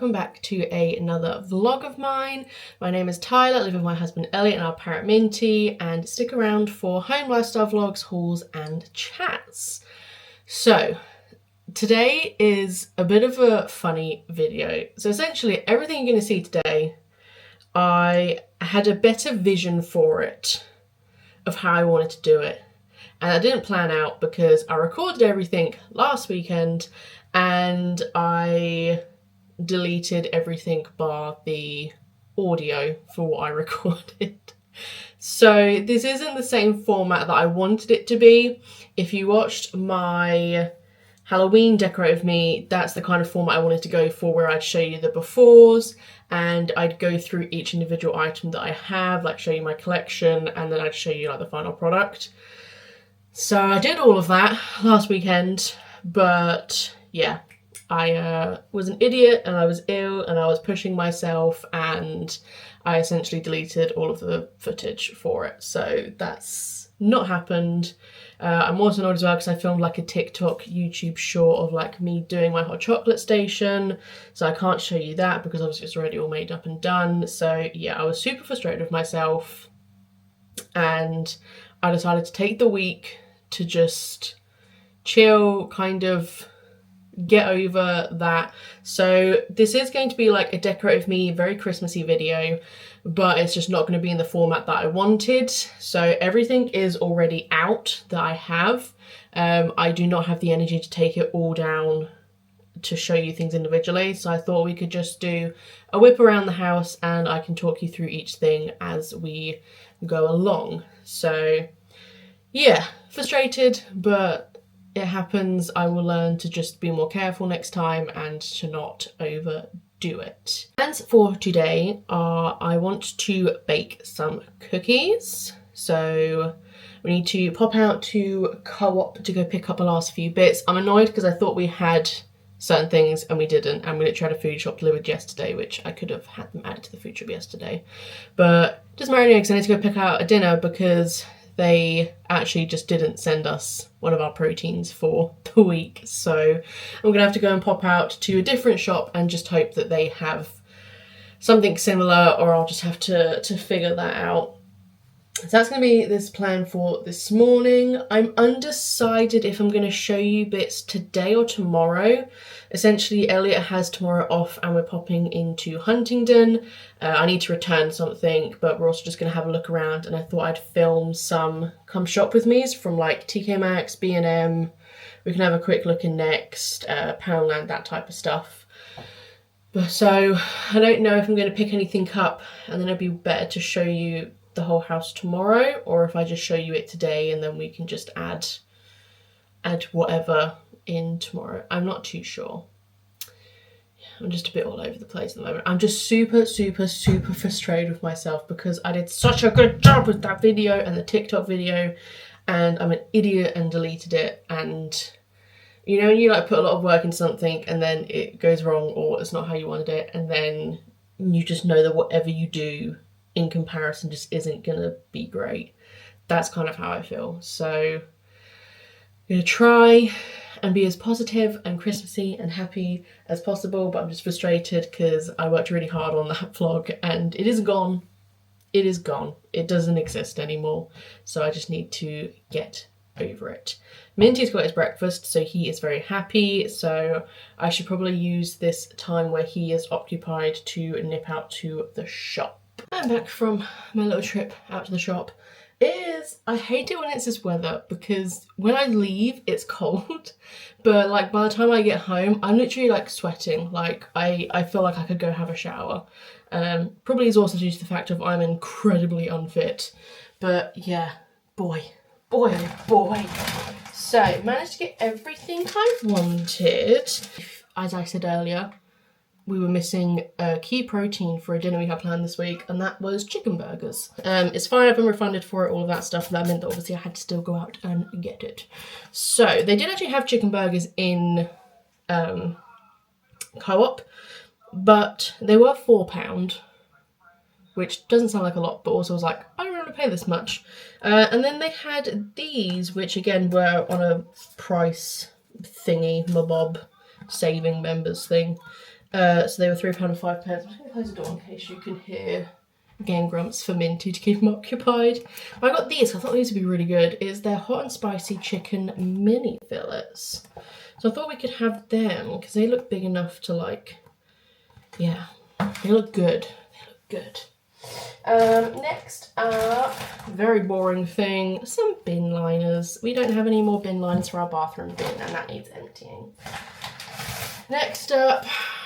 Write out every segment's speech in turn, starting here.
welcome back to another vlog of mine. My name is Tyler, I live with my husband Elliot and our parrot Minty, and stick around for home lifestyle vlogs, hauls and chats. So today is a bit of a funny video. So essentially everything you're going to see today, I had a better vision for it of how I wanted to do it. And I didn't plan out because I recorded everything last weekend and I deleted everything bar the audio for what I recorded. So this isn't the same format that I wanted it to be. If you watched my Halloween decorate with me, that's the kind of format I wanted to go for, where I'd show you the befores and I'd go through each individual item that I have, like show you my collection, and then I'd show you like the final product. So I did all of that last weekend, but yeah, I was an idiot and I was ill and I was pushing myself and I essentially deleted all of the footage for it. So that's not happened. I'm also annoyed as well because I filmed like a TikTok YouTube short of like me doing my hot chocolate station. So I can't show you that because obviously it's already all made up and done. So yeah, I was super frustrated with myself and I decided to take the week to just chill, kind of get over that. So this is going to be like a decorate with me, very Christmassy video, but it's just not going to be in the format that I wanted. So everything is already out that I have. I do not have the energy to take it all down to show you things individually. So I thought we could just do a whip around the house and I can talk you through each thing as we go along. So yeah, frustrated, but it happens. I will learn to just be more careful next time and to not overdo it. Plans for today are I want to bake some cookies. So we need to pop out to Co-op to go pick up the last few bits. I'm annoyed because I thought we had certain things and we didn't, and we literally had a food shop delivered yesterday, which I could have had them added to the food shop yesterday. But it doesn't matter anyway because I need to go pick out a dinner because they actually just didn't send us one of our proteins for the week. So I'm gonna have to go and pop out to a different shop and just hope that they have something similar, or I'll just have to figure that out. So that's going to be this plan for this morning. I'm undecided if I'm going to show you bits today or tomorrow. Essentially, Elliot has tomorrow off and we're popping into Huntingdon. I need to return something, but we're also just going to have a look around, and I thought I'd film some come shop with me's from like TKMaxx, B&M. We can have a quick look in Next, Poundland, that type of stuff. But so I don't know if I'm going to pick anything up, and then it'd be better to show you the whole house tomorrow, or if I just show you it today and then we can just add whatever in tomorrow. I'm not too sure. I'm just a bit all over the place at the moment. I'm just super frustrated with myself because I did such a good job with that video and the TikTok video, and I'm an idiot and deleted it. And you know when you like put a lot of work into something and then it goes wrong or it's not how you wanted it, and then you just know that whatever you do in comparison just isn't gonna be great. That's kind of how I feel. So I'm gonna try and be as positive and Christmassy and happy as possible, but I'm just frustrated because I worked really hard on that vlog and it is gone. It is gone. It doesn't exist anymore. So I just need to get over it. Minty's got his breakfast, so he is very happy. So I should probably use this time where he is occupied to nip out to the shop. I'm back from my little trip out to the shop. I hate it when it's this weather because when I leave it's cold, but like by the time I get home I'm literally like sweating. Like I feel like I could go have a shower. Probably is also due to the fact of I'm incredibly unfit, but yeah, boy. So managed to get everything I wanted. As I said earlier, we were missing a key protein for a dinner we had planned this week, and that was chicken burgers. It's fine, I've been refunded for it, all of that stuff. That meant that obviously I had to still go out and get it. So they did actually have chicken burgers in Co-op, but they were £4, which doesn't sound like a lot, but also was like, I don't want to pay this much. And then they had these, which again were on a price thingy, mabob saving members thing. So they were £3 and 5 pence. I'm just going to close the door in case you can hear Game Grumps for Minty to keep him occupied. But I got these, I thought these would be really good. Is their hot and spicy chicken mini fillets. So I thought we could have them because they look big enough to like, yeah, they look good. They look good. Next up, very boring thing, some bin liners. We don't have any more bin liners for our bathroom bin and that needs emptying. Next up,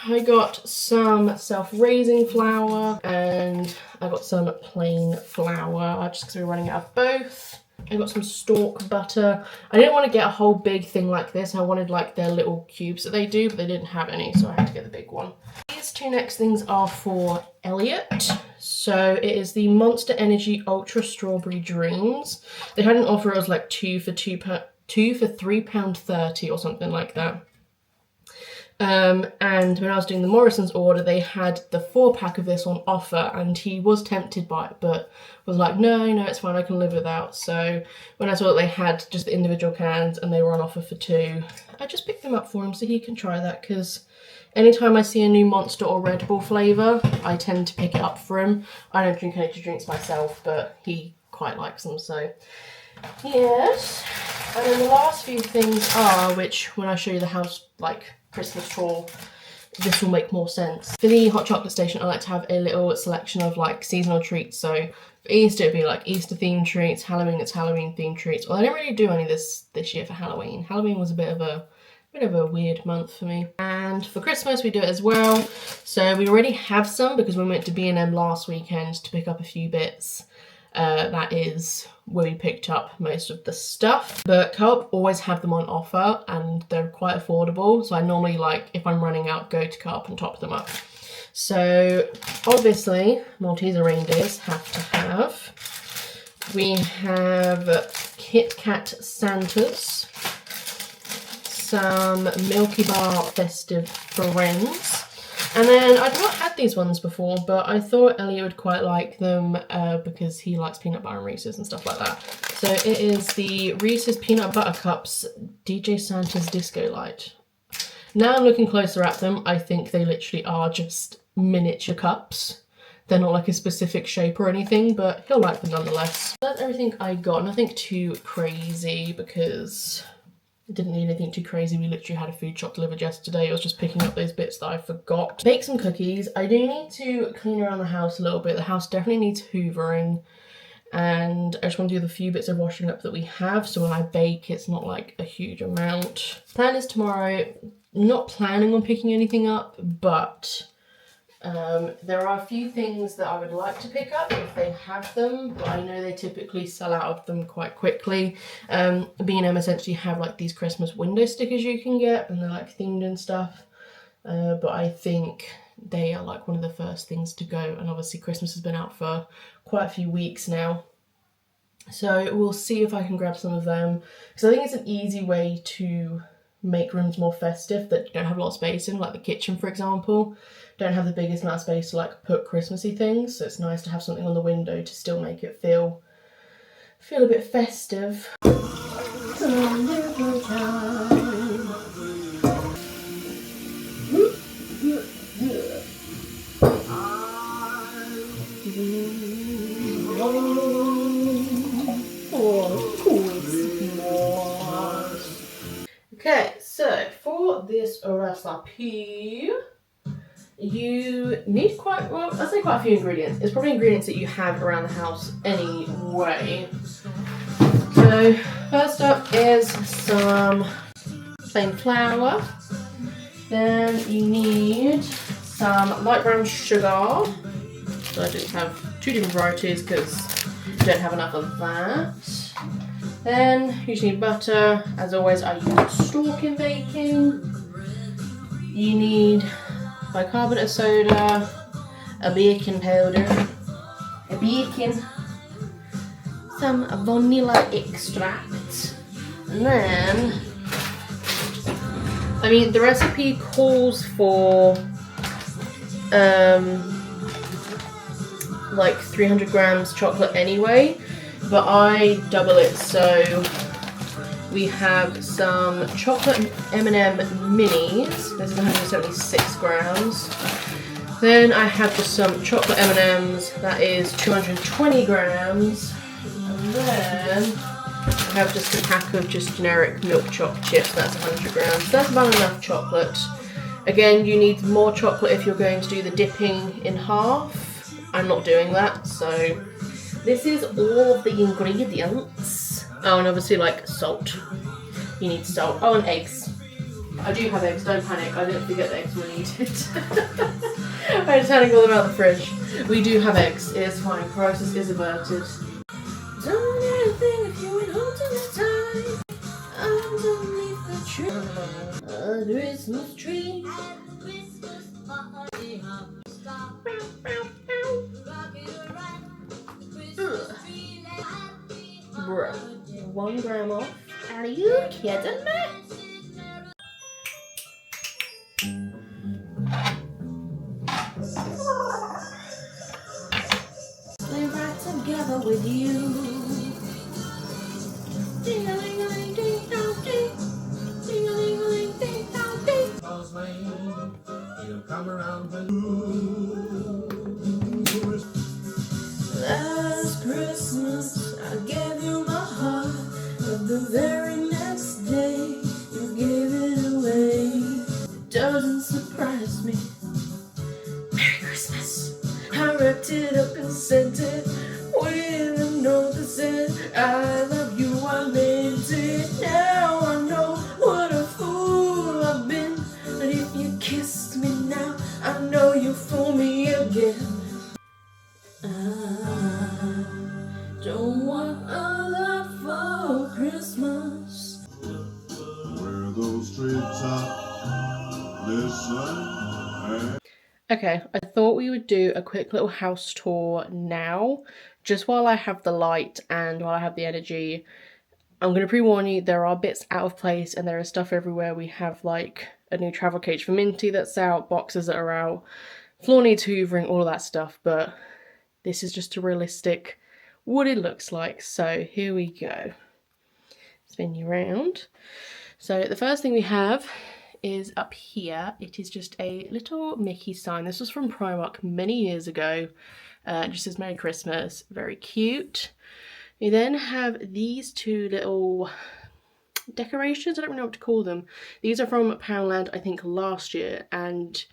I got some self-raising flour and I got some plain flour just because we're running out of both. I got some stork butter. I didn't want to get a whole big thing like this. I wanted like their little cubes that they do, but they didn't have any, so I had to get the big one. These two next things are for Elliot. So it is the Monster Energy Ultra Strawberry Dreams. They had an offer, it was like two for £3.30 or something like that. And when I was doing the Morrison's order, they had the 4-pack of this on offer and he was tempted by it, but was like, no, it's fine, I can live without. So when I saw that they had just the individual cans and they were on offer for 2, I just picked them up for him so he can try that, because anytime I see a new Monster or Red Bull flavour, I tend to pick it up for him. I don't drink energy drinks myself, but he quite likes them, so yes. And then the last few things are, which when I show you the house, like, Christmas haul, this will make more sense. For the hot chocolate station, I like to have a little selection of like seasonal treats. So for Easter, it'd be like Easter themed treats. Halloween, it's Halloween themed treats. Well, I didn't really do any of this year for Halloween. Halloween was a bit of a weird month for me. And for Christmas, we do it as well. So we already have some because we went to B&M last weekend to pick up a few bits. That is where we picked up most of the stuff, but Co-op always have them on offer and they're quite affordable, so I normally, like, if I'm running out, go to Co-op and top them up. So obviously Malteser reindeers have to have. We have Kit Kat Santas, some Milky Bar Festive Friends. And then I'd not had these ones before, but I thought Elliot would quite like them because he likes peanut butter and Reese's and stuff like that. So it is the Reese's Peanut Butter Cups DJ Santa's Disco Light. Now I'm looking closer at them, I think they literally are just miniature cups. They're not like a specific shape or anything, but he'll like them nonetheless. That's everything I got. Nothing too crazy because didn't need anything too crazy. We literally had a food shop delivered yesterday. I was just picking up those bits that I forgot. Bake some cookies. I do need to clean around the house a little bit. The house definitely needs hoovering. And I just want to do the few bits of washing up that we have. So when I bake, it's not like a huge amount. Plan is tomorrow. Not planning on picking anything up, but there are a few things that I would like to pick up if they have them, but I know they typically sell out of them quite quickly. B&M essentially have like these Christmas window stickers you can get, and they're like themed and stuff, but I think they are like one of the first things to go, and obviously Christmas has been out for quite a few weeks now. So we'll see if I can grab some of them, because I think it's an easy way to make rooms more festive that don't have a lot of space in, like the kitchen for example. Don't have the biggest amount of space to like put Christmassy things, so it's nice to have something on the window to still make it feel a bit festive. Okay, so for this recipe, you need quite a few ingredients. It's probably ingredients that you have around the house anyway. So first up is some plain flour. Then you need some light brown sugar. So I just have 2 different varieties because I don't have enough of that. Then you just need butter. As always, I use stork in baking. You need bicarbonate of soda, a baking powder, some vanilla extract, and then, I mean, the recipe calls for like 300 grams chocolate anyway, but I double it, so We have some chocolate M&M minis. This is 176 grams. Then I have just some chocolate M&Ms. That is 220 grams. And then I have just a pack of just generic milk chocolate chips. That's 100 grams. That's about enough chocolate. Again, you need more chocolate if you're going to do the dipping in half. I'm not doing that, so this is all of the ingredients. Oh, and obviously like salt. You need salt. Oh, and eggs. I do have eggs, don't panic. I didn't forget the eggs were needed. I just had to pull them out of the fridge. We do have eggs. It is fine. Crisis is averted. Don't anything if you ain't holding it tight. Underneath the tree. A Christmas tree. Bruh. 1 gram off. Are you kidding me? Stay right together with you. Ding-a-ling-a-ling, ding-dong-ding. Ding-a-ling-a-ling, ding-dong-ding. He'll come around when last Christmas I gave you my heart, but the very next day you gave it away. It doesn't surprise me. Merry Christmas. I wrapped it up and sent it with a note that said I love you, I meant it. Now I know what a fool I've been, but if you kissed me now, I know you'll fool me again. I don't want a lot for Christmas. Where those treetops listen. Okay, I thought we would do a quick little house tour now, just while I have the light and while I have the energy. I'm going to pre-warn you, there are bits out of place and there is stuff everywhere. We have like a new travel cage for Minty that's out, boxes that are out, floor needs hoovering, all of that stuff, but this is just a realistic what it looks like. So here we go. Spin you around. So the first thing we have is up here. It is just a little Mickey sign. This was from Primark many years ago. It just says Merry Christmas. Very cute. We then have these two little decorations. I don't really know what to call them. These are from Poundland, I think last year, and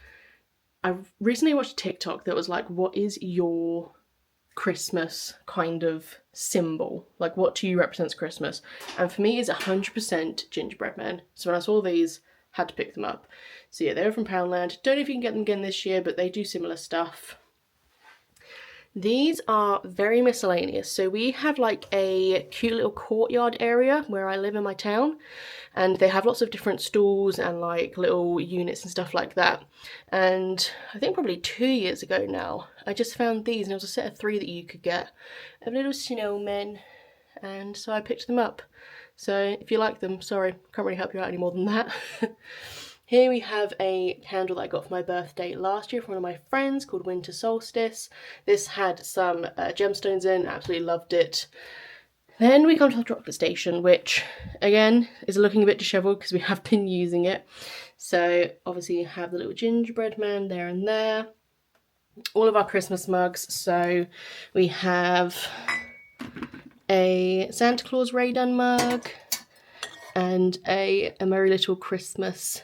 I recently watched a TikTok that was like, what is your Christmas kind of symbol? Like, what to you represents Christmas? And for me, it's 100% gingerbread men. So when I saw these, had to pick them up. So yeah, they're from Poundland. Don't know if you can get them again this year, but they do similar stuff. These are very miscellaneous. So we have like a cute little courtyard area where I live in my town, and they have lots of different stalls and like little units and stuff like that. And I think probably 2 years ago now, I just found these, and there was a set of 3 that you could get of little snowmen, and so I picked them up. So if you like them, sorry, can't really help you out any more than that. Here we have a candle that I got for my birthday last year from one of my friends called Winter Solstice. This had some gemstones in, absolutely loved it. Then we come to the chocolate station, which again is looking a bit disheveled because we have been using it. So obviously you have the little gingerbread man there and there. All of our Christmas mugs. So we have a Santa Claus Ray Dun mug and a Merry Little Christmas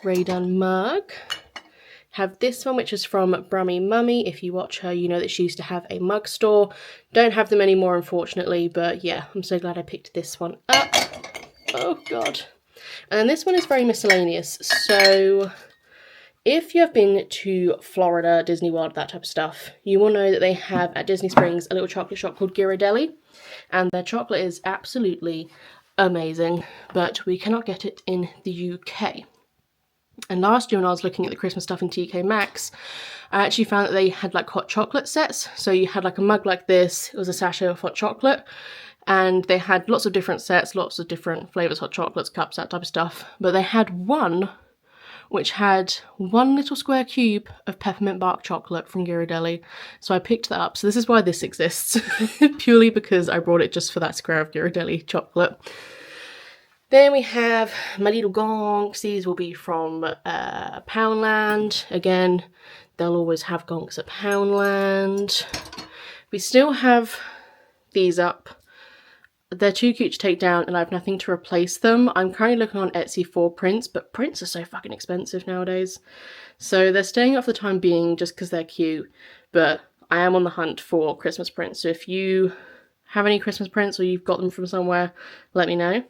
Ray Dun mug. Have this one, which is from Brummy Mummy. If you watch her, you know that she used to have a mug store. Don't have them anymore, unfortunately, but yeah, I'm so glad I picked this one up. Oh god. And then this one is very miscellaneous. So if you have been to Florida, Disney World, that type of stuff, you will know that they have at Disney Springs a little chocolate shop called Ghirardelli, and their chocolate is absolutely amazing, but we cannot get it in the UK. And last year when I was looking at the Christmas stuff in TKMaxx, I actually found that they had like hot chocolate sets. So you had like a mug like this, it was a sachet of hot chocolate, and they had lots of different sets, lots of different flavours, hot chocolates, cups, that type of stuff. But they had one which had one little square cube of peppermint bark chocolate from Ghirardelli. So I picked that up. So this is why this exists, purely because I brought it just for that square of Ghirardelli chocolate. Then we have my little gonks. These will be from Poundland. Again, they'll always have gonks at Poundland. We still have these up. They're too cute to take down and I have nothing to replace them. I'm currently looking on Etsy for prints, but prints are so fucking expensive nowadays. So they're staying off for the time being just because they're cute, but I am on the hunt for Christmas prints. So if you have any Christmas prints or you've got them from somewhere, let me know.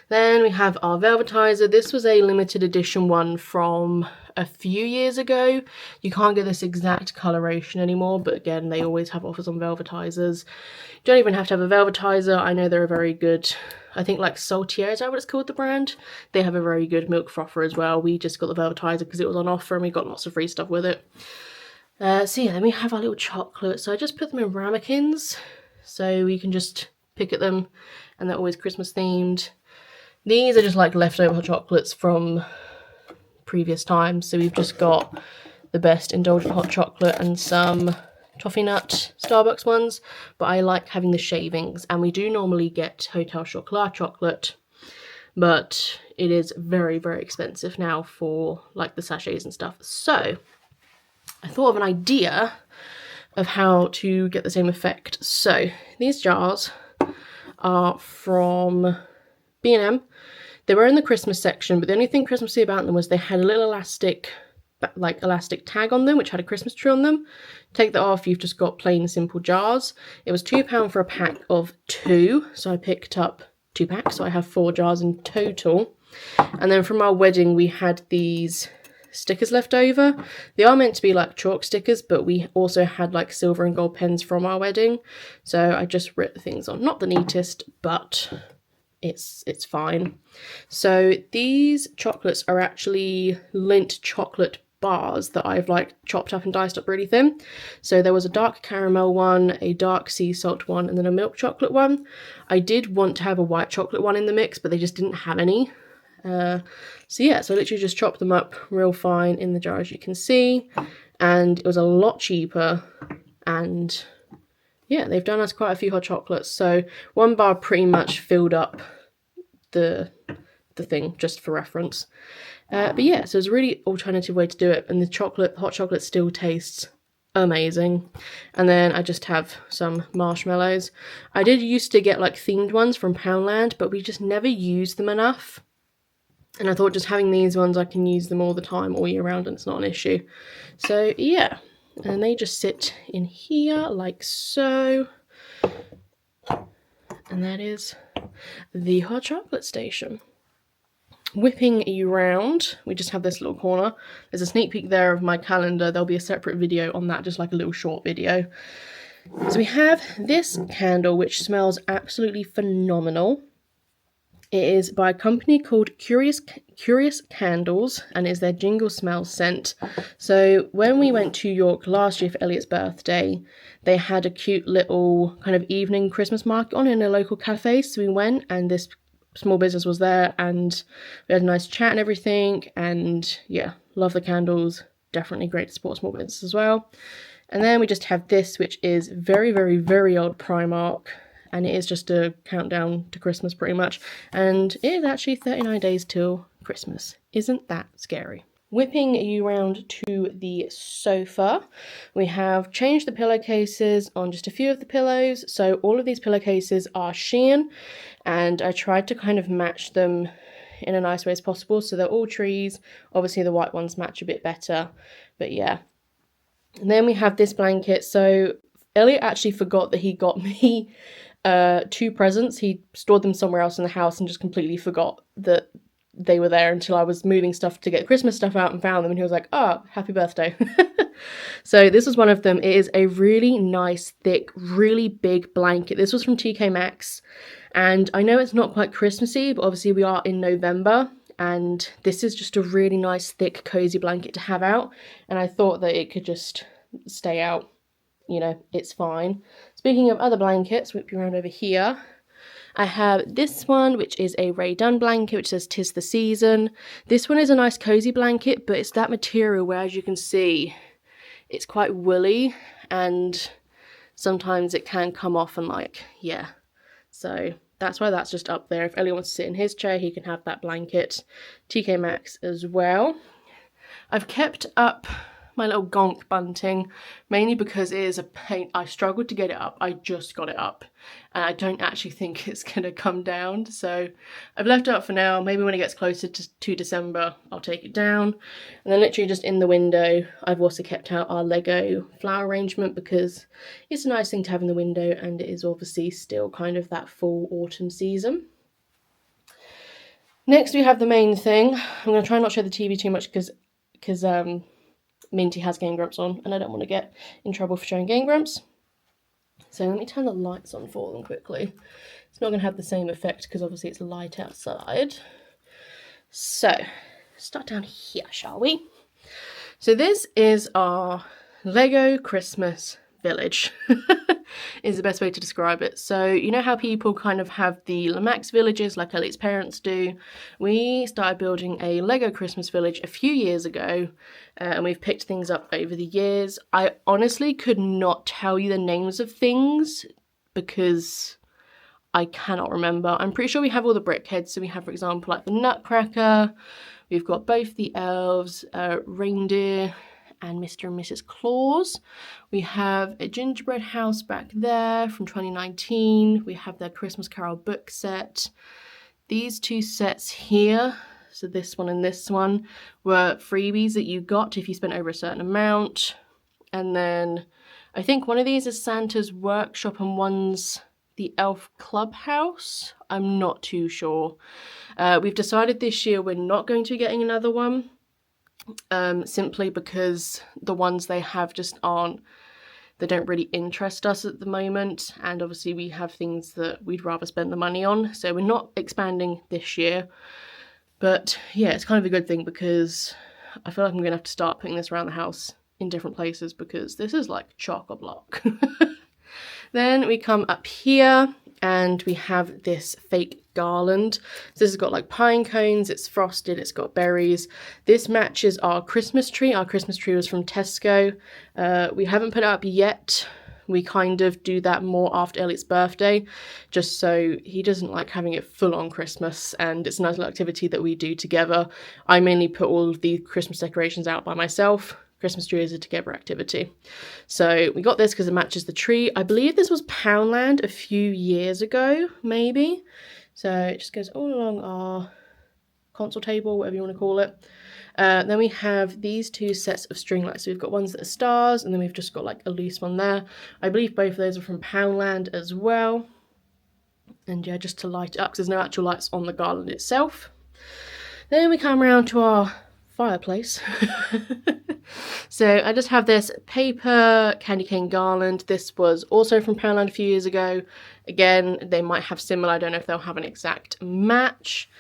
Then we have our Velvetizer. This was a limited edition one from a few years ago. You can't get this exact coloration anymore, but again, they always have offers on Velvetizers. You don't even have to have a Velvetizer. I know they're a very good, I think like Saltier, is that what it's called, the brand? They have a very good milk frother as well. We just got the Velvetizer because it was on offer and we got lots of free stuff with it. So yeah, then we have our little chocolates. So I just put them in ramekins, so you can just pick at them, and they're always Christmas themed. These are just like leftover hot chocolates from previous times. So we've just got the best indulgent hot chocolate and some toffee nut Starbucks ones. But I like having the shavings. And we do normally get Hotel Chocolat chocolate. But it is very, very expensive now for like the sachets and stuff. So I thought of an idea of how to get the same effect. So these jars are from B&M. They were in the Christmas section, but the only thing Christmassy about them was they had a little elastic tag on them, which had a Christmas tree on them. Take that off, you've just got plain simple jars. It was £2 for a pack of 2, so I picked up 2 packs, so I have 4 jars in total. And then from our wedding, we had these stickers left over. They are meant to be like chalk stickers, but we also had like silver and gold pens from our wedding, so I just writ the things on. Not the neatest, but it's fine. So these chocolates are actually Lindt chocolate bars that I've like chopped up and diced up really thin. So there was a dark caramel one, a dark sea salt one, and then a milk chocolate one. I did want to have a white chocolate one in the mix, but they just didn't have any. So yeah, so I literally just chopped them up real fine in the jar, as you can see, and it was a lot cheaper. And yeah, they've done us quite a few hot chocolates. So one bar pretty much filled up the thing, just for reference. But yeah, so it's a really alternative way to do it. And the hot chocolate still tastes amazing. And then I just have some marshmallows. I did used to get like themed ones from Poundland, but we just never used them enough. And I thought just having these ones, I can use them all the time, all year round, and it's not an issue. So yeah. And they just sit in here like so. And that is the hot chocolate station. Whipping you round, we just have this little corner. There's a sneak peek there of my calendar. There'll be a separate video on that, just like a little short video. So we have this candle, which smells absolutely phenomenal. It is by a company called Curious Candles, and is their Jingle Smell scent. So when we went to York last year for Elliot's birthday, they had a cute little kind of evening Christmas market on in a local cafe. So we went, and this small business was there, and we had a nice chat and everything. And yeah, love the candles. Definitely great to support small business as well. And then we just have this, which is very, very, very old Primark. And it is just a countdown to Christmas pretty much. And it is actually 39 days till Christmas. Isn't that scary? Whipping you round to the sofa, we have changed the pillowcases on just a few of the pillows. So all of these pillowcases are Shein, and I tried to kind of match them in a nice way as possible. So they're all trees. Obviously the white ones match a bit better, but yeah. And then we have this blanket. So Elliot actually forgot that he got me 2 presents. He stored them somewhere else in the house and just completely forgot that they were there until I was moving stuff to get Christmas stuff out and found them, and he was like, oh, happy birthday. So this was one of them. It is a really nice, thick, really big blanket. This was from TKMaxx, and I know it's not quite Christmassy, but obviously we are in November, and this is just a really nice, thick, cozy blanket to have out, and I thought that it could just stay out. You know, it's fine. Speaking of other blankets, whip you around over here. I have this one, which is a Ray Dunn blanket, which says 'Tis the Season. This one is a nice cozy blanket, but it's that material where, as you can see, it's quite woolly, and sometimes it can come off and like, yeah. So that's why that's just up there. If Elliot wants to sit in his chair, he can have that blanket. TKMaxx as well. I've kept up my little gonk bunting, mainly because it is a pain. I struggled to get it up. I just got it up, and I don't actually think it's gonna come down, so I've left it up for now. Maybe when it gets closer to December, I'll take it down. And then literally just in the window, I've also kept out our Lego flower arrangement because it's a nice thing to have in the window, and it is obviously still kind of that full autumn season. Next we have the main thing. I'm going to try not to show the TV too much because Minty has Game Grumps on and I don't want to get in trouble for showing Game Grumps. So let me turn the lights on for them quickly. It's not going to have the same effect because obviously it's light outside. So, start down here, shall we? So this is our Lego Christmas village. Is the best way to describe it. So you know how people kind of have the TKMaxx villages like Elliot's parents do? We started building a Lego Christmas village a few years ago, and we've picked things up over the years. I honestly could not tell you the names of things because I cannot remember. I'm pretty sure we have all the brickheads. So we have, for example, like the Nutcracker. We've got both the elves, reindeer, and Mr. and Mrs. Claus. We have a gingerbread house back there from 2019. We have their Christmas Carol book set. These two sets here, so this one and this one, were freebies that you got if you spent over a certain amount. And then I think one of these is Santa's Workshop and one's the Elf Clubhouse. I'm not too sure. We've decided this year we're not going to be getting another one. Simply because the ones they have just they don't really interest us at the moment, and obviously we have things that we'd rather spend the money on, so we're not expanding this year. But yeah, it's kind of a good thing because I feel like I'm gonna have to start putting this around the house in different places because this is like chock-a-block. Then we come up here and we have this fake garland. So this has got like pine cones, it's frosted, it's got berries. This matches our Christmas tree. Our Christmas tree was from Tesco. We haven't put it up yet. We kind of do that more after Elliot's birthday, just so he doesn't like having it full on Christmas, and it's a nice little activity that we do together. I mainly put all of the Christmas decorations out by myself. Christmas tree is a together activity. So we got this because it matches the tree. I believe this was Poundland a few years ago, maybe. So it just goes all along our console table, whatever you want to call it. Then we have these two sets of string lights. So we've got ones that are stars, and then we've just got like a loose one there. I believe both of those are from Poundland as well. And yeah, just to light it up, because there's no actual lights on the garland itself. Then we come around to our fireplace. So I just have this paper candy cane garland. This was also from Poundland a few years ago. Again, they might have similar. I don't know if they'll have an exact match.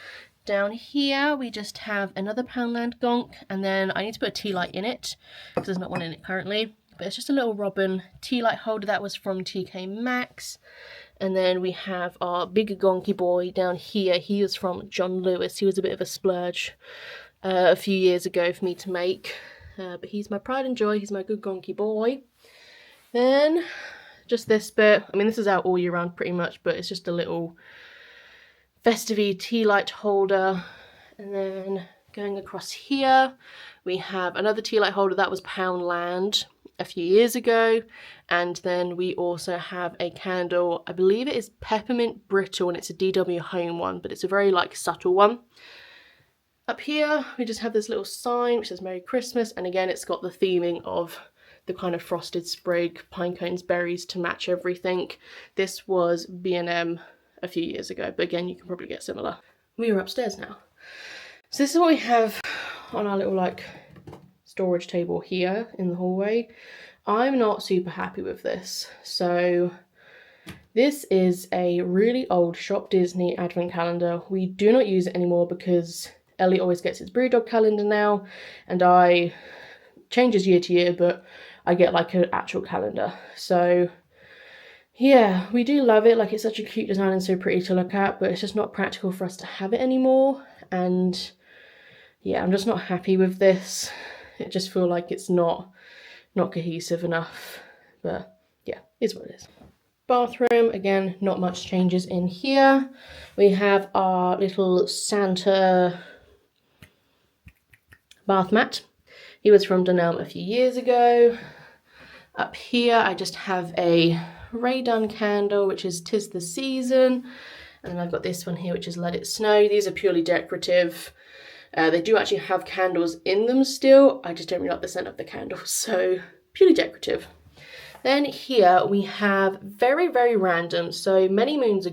Down here we just have another Poundland gonk, and then I need to put a tea light in it because there's not one in it currently. But it's just a little robin tea light holder that was from TKMaxx. And then we have our big gonky boy down here. He was from John Lewis. He was a bit of a splurge a few years ago for me to make. But he's my pride and joy. He's my good gonky boy. Then just this bit. I mean, this is out all year round pretty much, but it's just a little festive tea light holder. And then going across here, we have another tea light holder that was Poundland a few years ago. And then we also have a candle. I believe it is peppermint brittle, and it's a DW Home one, but it's a very like subtle one. Up here, we just have this little sign which says Merry Christmas, and again, it's got the theming of the kind of frosted sprig, pine cones, berries to match everything. This was B&M a few years ago, but again, you can probably get similar. We are upstairs now. So this is what we have on our little like storage table here in the hallway. I'm not super happy with this. So this is a really old Shop Disney advent calendar. We do not use it anymore because Ellie always gets its Brewdog calendar now, and I changes year to year, but I get like an actual calendar. So yeah, we do love it. Like, it's such a cute design and so pretty to look at, but it's just not practical for us to have it anymore. And yeah, I'm just not happy with this. It just feels like it's not cohesive enough. But yeah, it's what it is. bathroom, again, not much changes in here. We have our little Santa bath mat. He was from Dunelm a few years ago. Up here, I just have a Ray Dunn candle, which is 'Tis the Season. And then I've got this one here, which is Let It Snow. These are purely decorative. They do actually have candles in them still. I just don't really like the scent of the candles, so purely decorative. Then here we have very, very random. So many years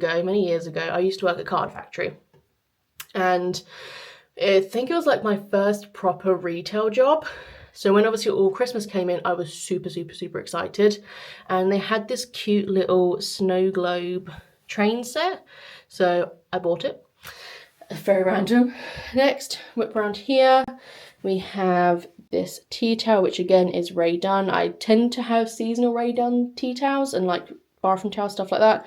ago, I used to work at Card Factory. And I think it was like my first proper retail job. So when obviously all Christmas came in, I was super, super, super excited. And they had this cute little snow globe train set. So I bought it. Very random. Next, whip around here. We have this tea towel, which again is Ray Dunn. I tend to have seasonal Ray Dunn tea towels and like bathroom towels, stuff like that.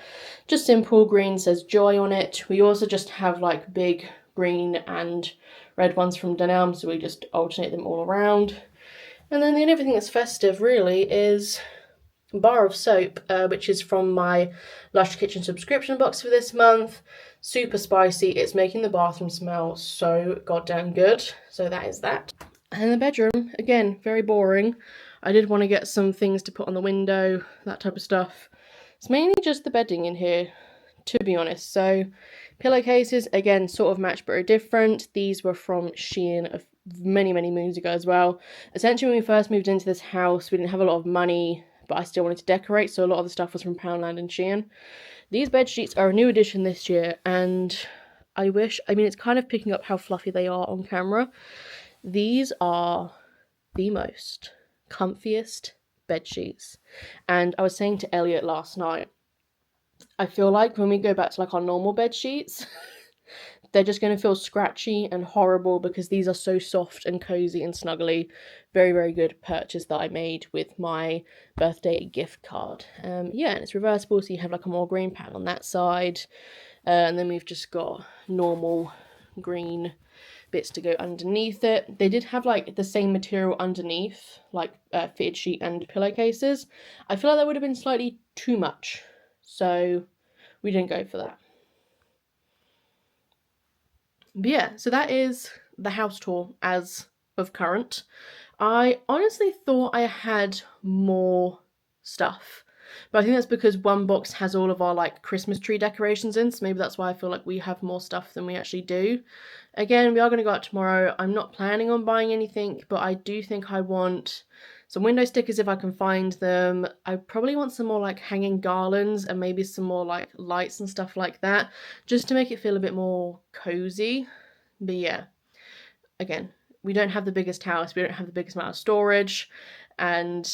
Just simple green, says joy on it. We also just have like big green and red ones from Dunelm, so we just alternate them all around. And then the only thing that's festive really is a bar of soap, which is from my Lush Kitchen subscription box for this month. Super spicy. It's making the bathroom smell so goddamn good. So that is that. And in the bedroom, again, very boring. I did want to get some things to put on the window, that type of stuff. It's mainly just the bedding in here, to be honest. So pillowcases, again, sort of match but are different. These were from Shein many, many moons ago as well. Essentially, when we first moved into this house, we didn't have a lot of money, but I still wanted to decorate, so a lot of the stuff was from Poundland and Shein. These bed sheets are a new addition this year, and it's kind of picking up how fluffy they are on camera. These are the most comfiest bed sheets. And I was saying to Elliot last night, I feel like when we go back to like our normal bed sheets, they're just going to feel scratchy and horrible because these are so soft and cozy and snuggly. Very, very good purchase that I made with my birthday gift card. Yeah, and it's reversible, so you have like a more green pattern on that side. And then we've just got normal green bits to go underneath it. They did have like the same material underneath, like fitted sheet and pillowcases. I feel like that would have been slightly too much, so we didn't go for that. But yeah, so that is the house tour as of current. I honestly thought I had more stuff, but I think that's because one box has all of our like Christmas tree decorations in, so maybe that's why I feel like we have more stuff than we actually do. Again, we are going to go out tomorrow. I'm not planning on buying anything, but I do think I want some window stickers if I can find them. I probably want some more like hanging garlands and maybe some more like lights and stuff like that, just to make it feel a bit more cozy. But yeah, again, we don't have the biggest house, we don't have the biggest amount of storage, and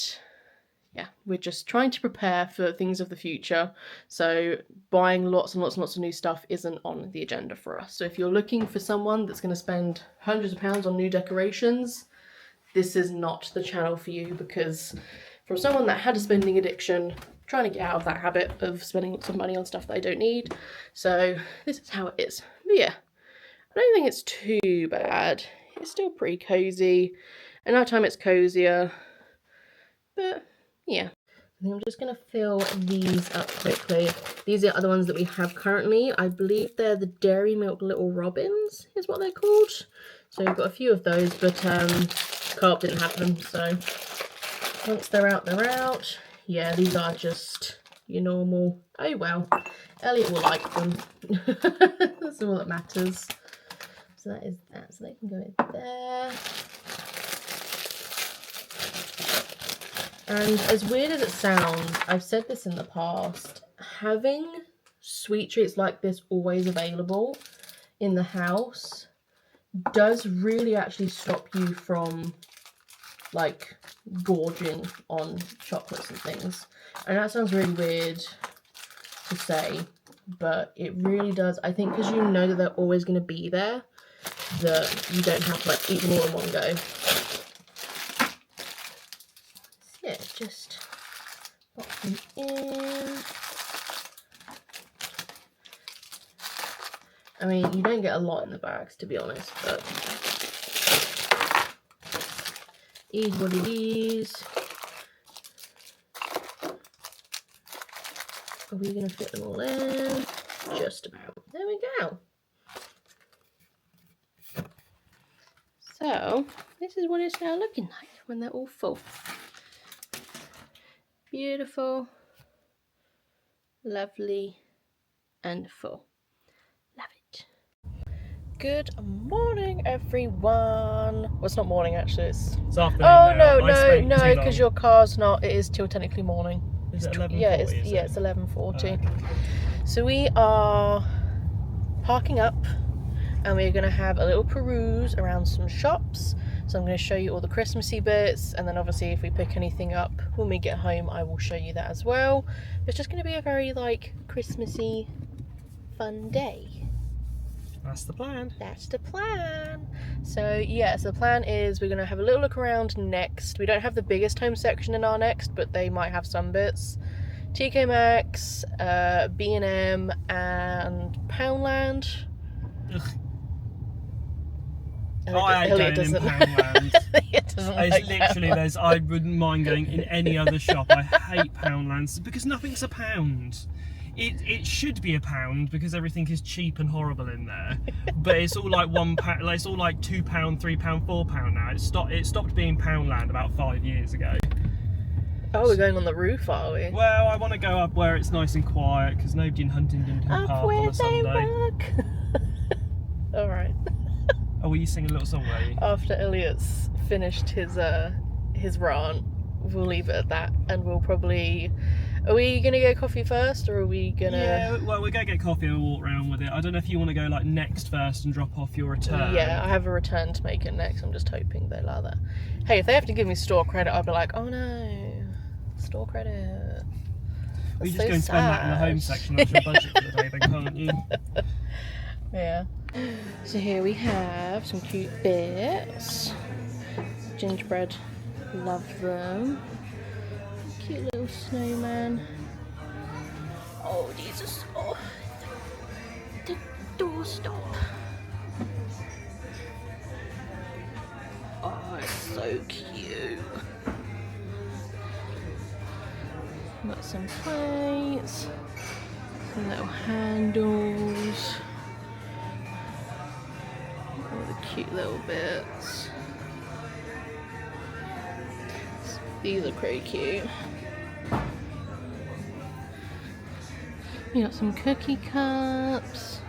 yeah, we're just trying to prepare for things of the future. So buying lots and lots and lots of new stuff isn't on the agenda for us. So if you're looking for someone that's going to spend hundreds of pounds on new decorations, this is not the channel for you, because from someone that had a spending addiction, trying to get out of that habit of spending lots of money on stuff that I don't need. So this is how it is. But yeah, I don't think it's too bad. It's still pretty cozy. At night time it's cozier. But yeah. I think I'm just going to fill these up quickly. These are the ones that we have currently. I believe they're the Dairy Milk Little Robins is what they're called. So we've got a few of those, but Co-op didn't have them. So once they're out, they're out. Yeah, these are just your normal. Oh well, Elliot will like them. That's all that matters. So that is that. So they can go in there. And as weird as it sounds, I've said this in the past, having sweet treats like this always available in the house does really actually stop you from like gorging on chocolates and things. And that sounds really weird to say, but it really does. I think because you know that they're always going to be there, that you don't have to like eat them all in one go. Yeah, just pop them in. I mean, you don't get a lot in the bags, to be honest, but it is what it is. Are we going to fit them all in? Just about. There we go. So, this is what it's now looking like when they're all full. Beautiful, lovely, and full. Love it. Good morning, everyone. Well, it's not morning actually. It's afternoon. Oh now. no, because your car's not. It is still technically morning. Is it 11:40? Yeah, it's 11:40. So we are parking up, and we're going to have a little peruse around some shops. So I'm going to show you all the Christmassy bits, and then obviously if we pick anything up when we get home, I will show you that as well. It's just going to be a very like Christmassy fun day. That's the plan. That's the plan. So yeah, so the plan is we're going to have a little look around Next. We don't have the biggest home section in our Next, but they might have some bits. TKMaxx, B&M, and Poundland. Ugh. I hate going in Poundland. It's literally, I wouldn't mind going in any other shop. I hate Poundlands because nothing's a pound. It should be a pound because everything is cheap and horrible in there. But it's all like £1. It's all like £2, £3, £4 now. It stopped being Poundland about 5 years ago. Oh, we're going on the roof, are we? Well, I want to go up where it's nice and quiet because nobody in Huntingdon can park on a Sunday. All right. Oh, were you singing a little song, were you? After Elliot's finished his rant, we'll leave it at that, and we'll probably. Are we gonna get coffee first, or are we gonna? Yeah, well, we're gonna get coffee and we'll walk around with it. I don't know if you want to go like Next first and drop off your return. Yeah, I have a return to make at Next. I'm just hoping they allow that. Hey, if they have to give me store credit, I'll be like, oh no, store credit. Well, you just go and spend that in the home section. That's your budget for the day, then, can't you? Yeah. So here we have some cute bits. Gingerbread, love them. Cute little snowman. Oh, these are so... The doorstop. Oh, it's so cute. Got some plates, some little handles. All the cute little bits. These are pretty cute. You got some cookie cups,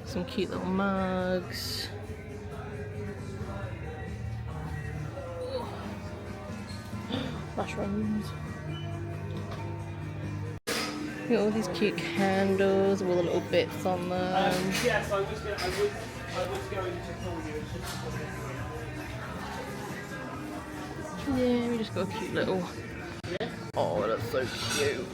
some cute little mugs. Mushrooms. You got all these cute candles with all the little bits on them. Yes, I was going to call you. Yeah, we just got a cute little. Yeah. Oh, that's so cute.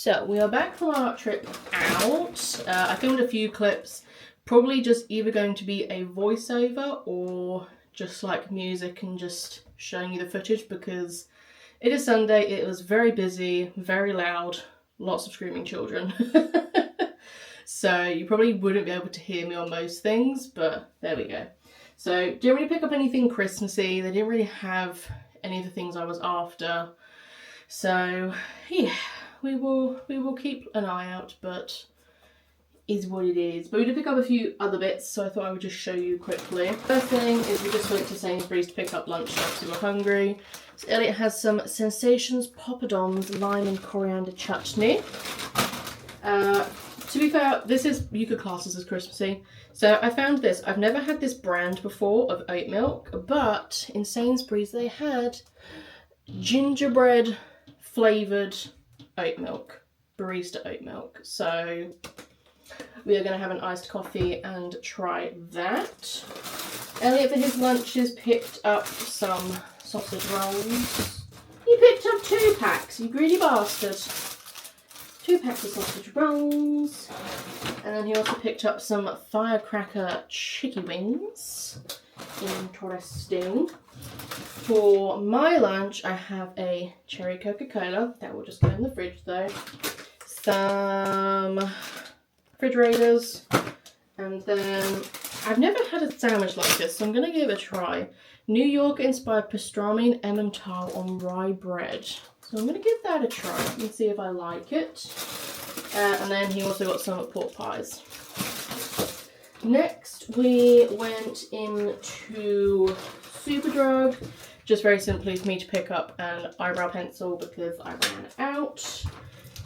So we are back from our trip out. I filmed a few clips, probably just either going to be a voiceover or just like music and just showing you the footage because it is Sunday. It was very busy, very loud, lots of screaming children. So you probably wouldn't be able to hear me on most things, but there we go. So didn't really pick up anything Christmassy. They didn't really have any of the things I was after. So yeah, we will keep an eye out, but is what it is. But we did pick up a few other bits, so I thought I would just show you quickly. First thing is we just went to Sainsbury's to pick up lunch because we were hungry. So Elliot has some Sensations Poppadoms lime and coriander chutney. To be fair, this is, you could class this as Christmassy. So I found this. I've never had this brand before of oat milk, but in Sainsbury's they had gingerbread flavoured oat milk, barista oat milk. So we are going to have an iced coffee and try that. Elliot for his lunches picked up some sausage rolls. He picked up 2 packs, you greedy bastard. 2 packs of sausage rolls. And then he also picked up some firecracker chicky wings. Interesting. For my lunch, I have a cherry Coca-Cola. That will just go in the fridge though. Some refrigerators. And then, I've never had a sandwich like this, so I'm going to give it a try. New York inspired pastrami and Emmental on rye bread. So I'm going to give that a try and see if I like it. And then he also got some pork pies. Next we went into Superdrug, just very simply for me to pick up an eyebrow pencil because I ran out.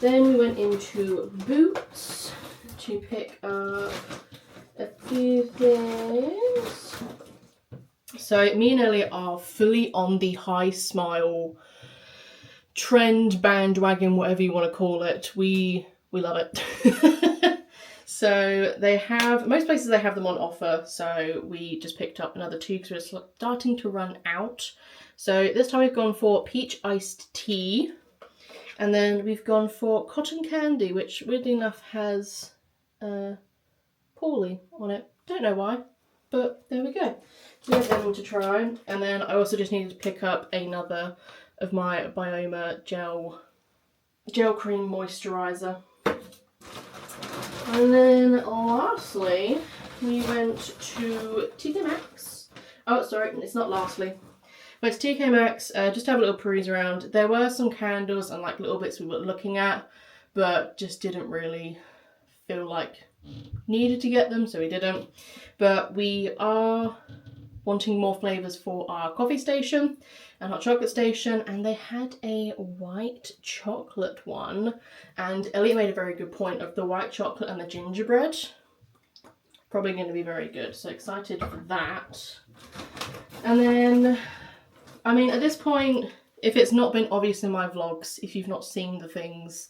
Then we went into Boots to pick up a few things. So me and Elliot are fully on the High Smile trend, bandwagon, whatever you want to call it. We love it. So they have, most places they have them on offer, so we just picked up another 2 because we're starting to run out. So this time we've gone for peach iced tea, and then we've gone for cotton candy, which weirdly enough has Paulie on it. Don't know why, but there we go. So we have them to try, and then I also just needed to pick up another of my Bioma gel cream moisturiser. And then lastly, we went to TKMaxx. Oh, sorry, it's not lastly. Went to TKMaxx, just to have a little peruse around. There were some candles and like little bits we were looking at, but just didn't really feel like needed to get them, so we didn't. But we are wanting more flavours for our coffee station and hot chocolate station, and they had a white chocolate one, and Elliot made a very good point of the white chocolate and the gingerbread. Probably going to be very good, so excited for that. And then, I mean, at this point, if it's not been obvious in my vlogs, if you've not seen the things,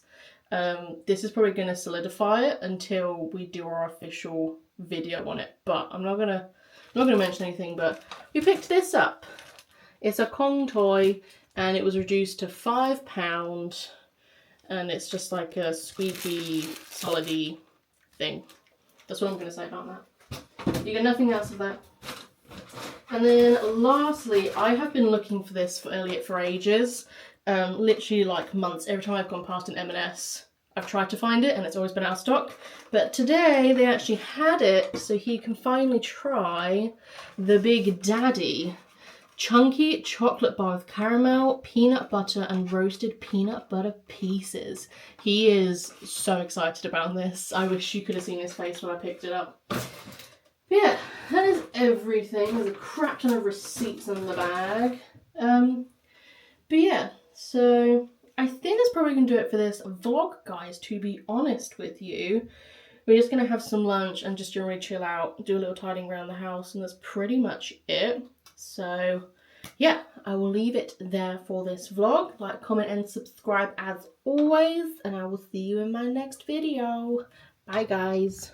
this is probably going to solidify it until we do our official video on it. But I'm not gonna mention anything, but we picked this up. It's a Kong toy, and it was reduced to £5, and it's just like a squeaky, solidy thing. That's what I'm going to say about that. You get nothing else of that. And then lastly, I have been looking for this for Elliot for ages, literally like months. Every time I've gone past an M&S, I've tried to find it and it's always been out of stock. But today they actually had it, so he can finally try the Big Daddy chunky chocolate bar with caramel, peanut butter and roasted peanut butter pieces. He is so excited about this. I wish you could have seen his face when I picked it up. But yeah, that is everything. There's a crap ton of receipts in the bag. But yeah, so I think that's probably going to do it for this vlog, guys, to be honest with you. We're just going to have some lunch and just generally chill out, do a little tidying around the house, and that's pretty much it. So yeah, I will leave it there for this vlog. Like, comment and subscribe as always, and I will see you in my next video. Bye guys.